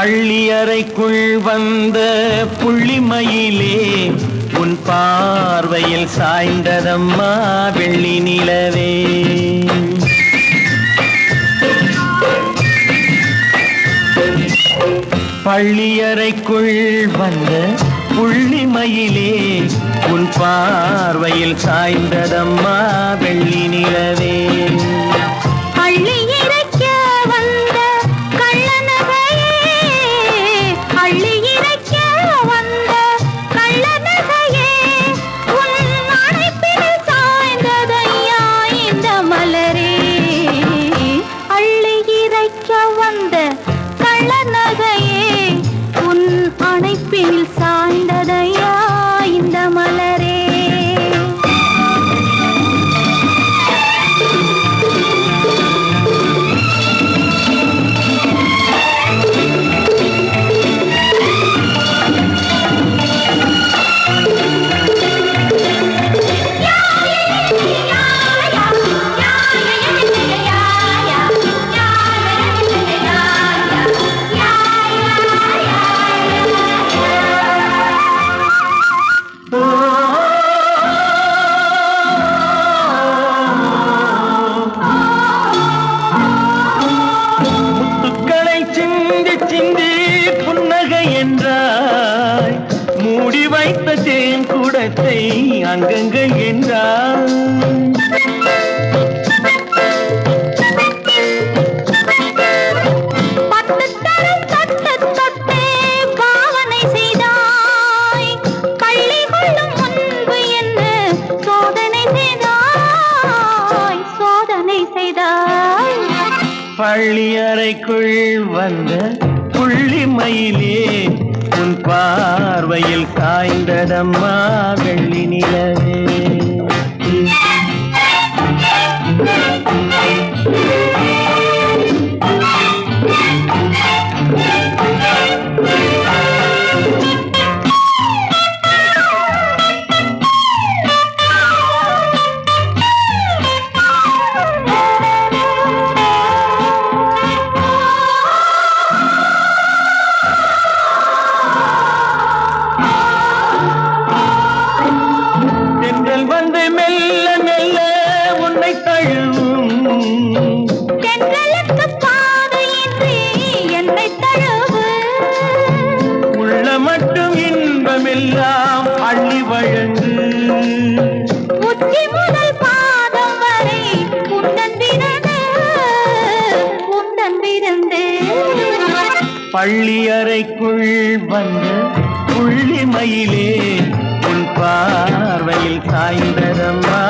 பள்ளி அறைக்குள் வந்த புள்ளிமயிலே உன் பார்வையில் சாய்ந்ததம்மா வெள்ளி நிலவே. பள்ளி அறைக்குள் வந்த புள்ளிமயிலே உன் பார்வையில் சாய்ந்ததம்மா வெள்ளி நிலவே. சாய்ந்ததையா இந்த மலரே. என்றாய் மூடி வைத்த தேன் கூடத்தை அங்கங்கள் என்றாய். பாவனை செய்தாய் பள்ளி கொள்ளும் முன்பு என்ன சோதனை செய்தாய் சோதனை செய்தாய். பள்ளி அறைக்குள் வந்த புள்ளிமயிலே உன் பார்வையில் சாய்ந்ததம்மா வெள்ளி நிலவே. வந்து மெல்ல மெல்ல உன்னை தழுவும் தென்றலுக்கு பாதையின்றி என்னை தழுவு. உள்ள மட்டும் இன்பமெல்லாம் அள்ளி வழங்கு. உச்சி முதல் பாதம் வரை உந்தன் விருந்து. பள்ளி அறைக்குள் வந்த புள்ளிமயிலே உன் பார்வையில் சாய்ந்ததம்மா